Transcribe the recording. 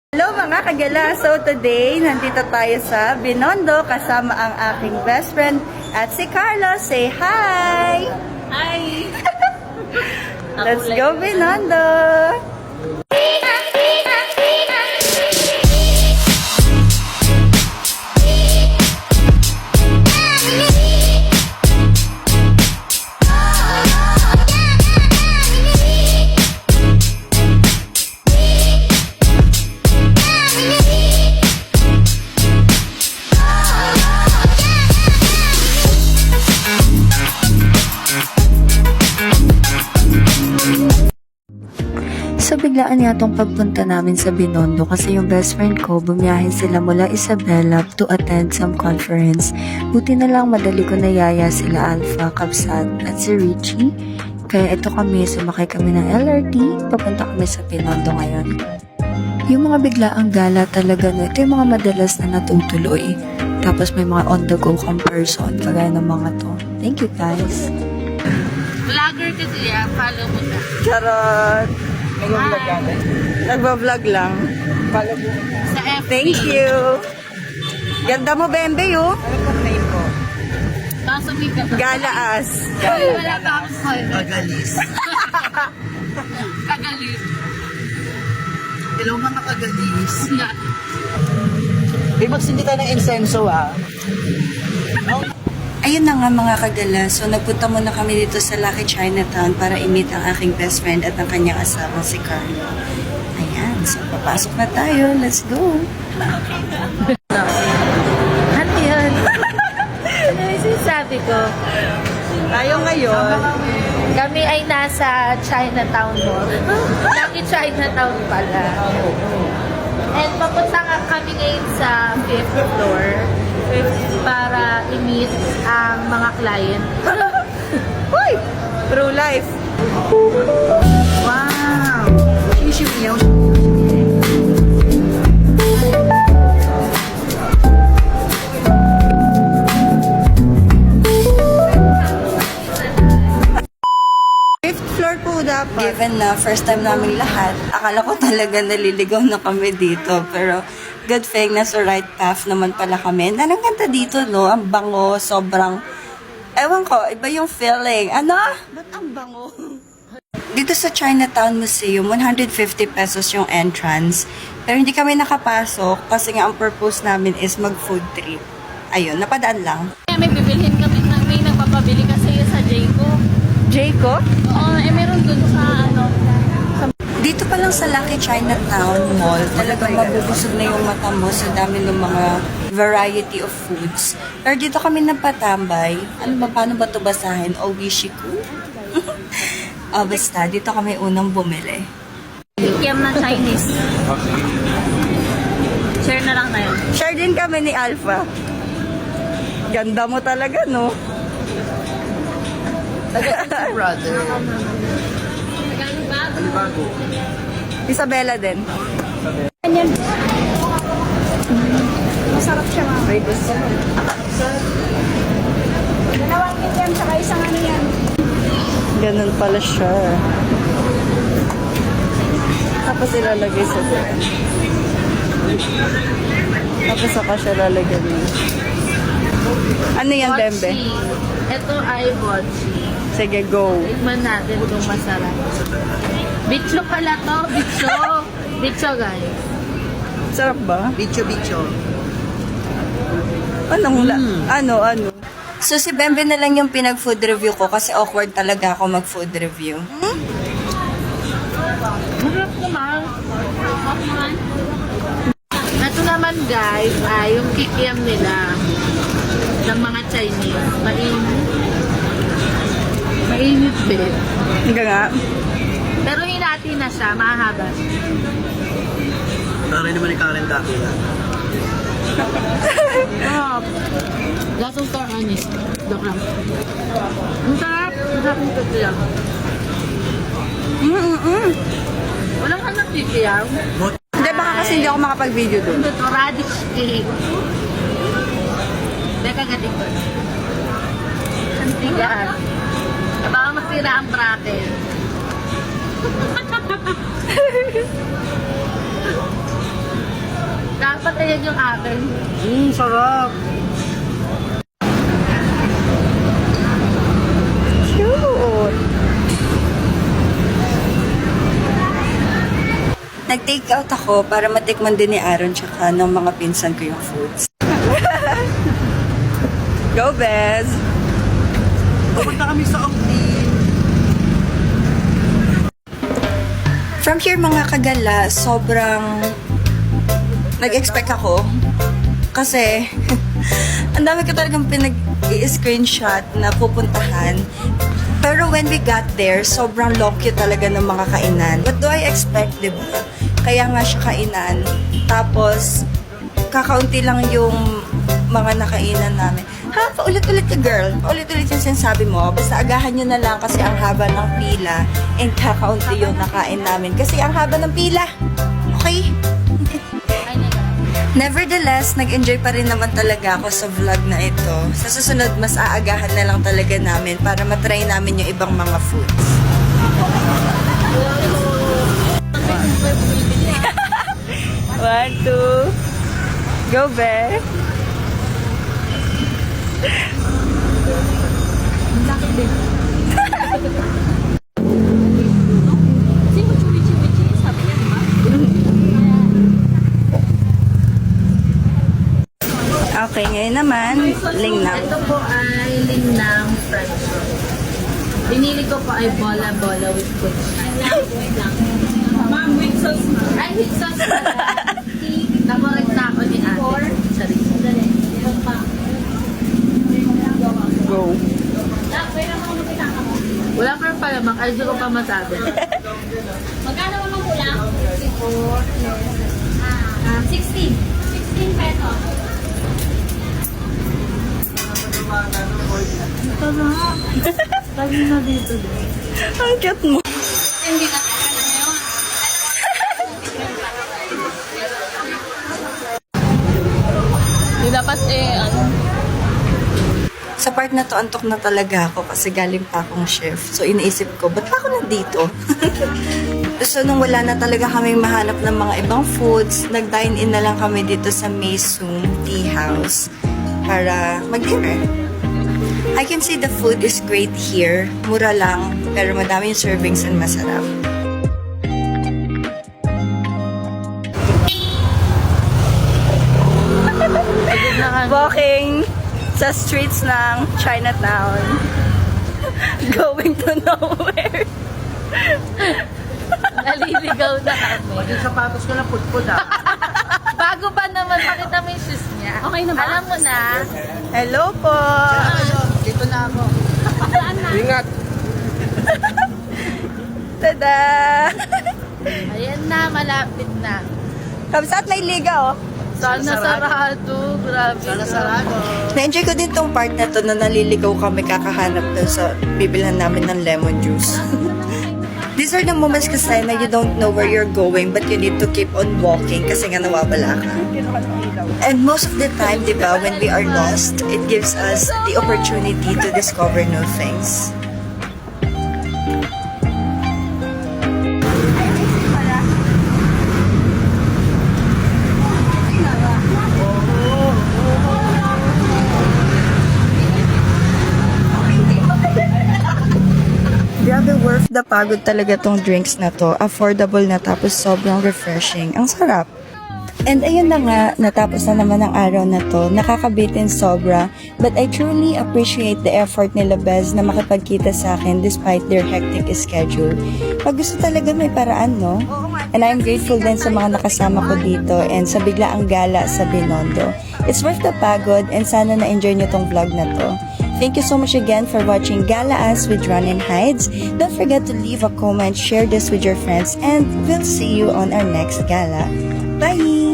Hello mga kagala! So today, nandito tayo sa Binondo kasama ang aking best friend at si Carlos. Say hi! Hi! Let's go Binondo! So biglaan yatong pagpunta namin sa Binondo kasi yung best friend ko bumiyahe sila mula Isabela to attend some conference. Buti na lang madali ko nayaya sila Alpha, Kapsat at si Richie. Kaya ito kami, sumakay kami ng LRT, papunta kami sa Binondo ngayon. Yung mga biglaang gala talaga no, ito yung mga madalas na natutuloy. Tapos may mga on-the-go comparison, kagaya ng mga to. Thank you guys! Vlogger kasi yan, follow mo na. Charot! Nagbablog lang. Sa FB. Thank you! Ganda mo, Bembe, oh! Kaso may Galaas! Wala pa akong call. Kagalis. Kagalit. Hello mga kagalis. Na. Magsindi tayo ng insenso Ayun na nga mga kagala, so nagpunta muna kami dito sa Lucky Chinatown para i-meet ang aking best friend at ang kanyang asawa si Carlo. Ayan, so papasok na tayo, let's go! Ano yun? Ano yung sinasabi ko? Tayo ngayon, Kami ay nasa Chinatown Mall. Lucky Chinatown pala. And papunta nga kami ngayon sa 5th floor para i-meet ang mga client. Uy! True life! Wow! Shishipiyaw. Fifth floor po dapat. Given na first time namin lahat, akala ko talaga naliligaw na kami dito. Pero good thing na sa right path naman pala kami. Na ang ganda dito, no? Ang bango, sobrang... Ewan ko, iba yung feeling. Ano? Ba't ang bango? Dito sa Chinatown Museum, 150 pesos yung entrance. Pero hindi kami nakapasok kasi nga ang purpose namin is mag-food trip. Ayun, napadaan lang. Kaya may bibilhin kami na may nagpapabili kasi sa Jayco. Jayco? Oo, meron dun sa Dito pa lang sa Lucky Chinatown Mall, talagang mabubusog na yung mata mo sa dami ng mga variety of foods. Pero dito kami napatambay. Ano ba, paano ba ito basahin? Owishiku? Basta, dito kami unang bumili. Kiam na Chinese. Share na lang tayo. Share din kami ni Alpha. Ganda mo talaga, no? brother. Isabela din. Masarap siya, ma'am. Dalawang medium, saka isang ano yan. Ganun pala siya. Tapos ilalagay sa doon. Tapos saka siya lalagyan mo. Ano yan, Bembe? Mochi. Ito ay mochi. Sige, go. Tikman natin kung masarap. Bicho pala to, bicho. Bicho, guys. Sarap ba? Bicho. Ano? So si Bembe na lang yung pinag-food review ko kasi awkward talaga ako mag-food review. Masarap naman. Ito naman, guys, ay yung kikiam nila ng mga Chinese. Mainit din. Hindi nga. Pero hinati na siya, mahaba. Tara naman ni Karen Dakila. Oh, lasang star anise. Dokram. Ang sarap. Ang sarap ng kikiam. Walang hanap kikiam. Hindi, baka kasi hindi ako makapag-video doon. Ito, radish cake. Teka, gating ko. Ang tigaan. Baka masira ang bracket. dapat ayan yung akin. Sarap. Cute! Nag-take out ako para matikman din ni Aaron tsaka ng mga pinsan ko yung foods. Go, Bez! Pupunta kami sa Octane. From here, mga kagala, sobrang nag-expect ako. Kasi, ang dami ko talagang pinag-i-screenshot na pupuntahan. Pero when we got there, sobrang low-key talaga ng mga kainan. What do I expect, di ba? Kaya nga siya kainan. Tapos, kakaunti lang yung mga nakainan namin. Ha? Paulit-ulit ka, girl. Paulit-ulit yung sinasabi mo. Basta agahan nyo na lang kasi ang haba ng pila and kakaunti yung nakain namin. Kasi ang haba ng pila. Okay? Nevertheless, nag-enjoy pa rin naman talaga ako sa vlog na ito. Sa susunod, mas aagahan na lang talaga namin para matry namin yung ibang mga foods. One, two. Go, Be. Okay, ngayon naman, lingnam. Ito po ay lingnam French fries. Binili ko po ay bola-bola with kutsya. Ma'am, with sauce. Ay, with sauce pala. Nakorek na ako ni ate. Sorry. Go. Wala pa rin pala, ay di ko pa masabi. Magkano naman kulang? 16. 16 pesos. Lagi na dito. Ang cute mo. Hindi na kaya na yun. Di dapat Sa part na to, antok na talaga ako kasi galing pa akong shift. So, iniisip ko, ba't pa ako nandito? So, nung wala na talaga kaming mahanap ng mga ibang foods, nag-dine-in na lang kami dito sa Meisung Tea House para mag-dinner. I can see the food is great here. Mura lang, pero madaming servings and masarap. Walking sa streets ng Chinatown. Going to nowhere. Naliligaw na kami. Yung sapatos ko na putput Bago ba naman, pakita mo yung shoes niya. Okay na ba? Alam mo na. Hello po. Dito na ako. Ingat. Tada! Ayan na, malapit na. Kamsat may liga, oh. Sana sarado. Grabe. Sana sarado. Na-enjoy ko din tong part na to na naliligaw kami kakahanap dun sa bibilhan namin ng lemon juice. These are the moments kasi na you don't know where you're going but you need to keep on walking kasi nga nawawala ka. And most of the time, di ba, when we are lost, it gives us the opportunity to discover new things. Grabe, worth the pagod talaga tong drinks na to. Affordable na tapos sobrang refreshing. Ang sarap. And ayun na nga, natapos na naman ang araw na to. Nakakabitin sobra. But I truly appreciate the effort nila Bez na makipagkita sa akin despite their hectic schedule. Pag gusto talaga may paraan, no? And I'm grateful din sa mga nakasama ko dito and sa biglaang gala sa Binondo. It's worth the pagod and sana na-enjoy nyo tong vlog na to. Thank you so much again for watching Gala Us with Ron and Hides. Don't forget to leave a comment, share this with your friends, and we'll see you on our next gala. Bye!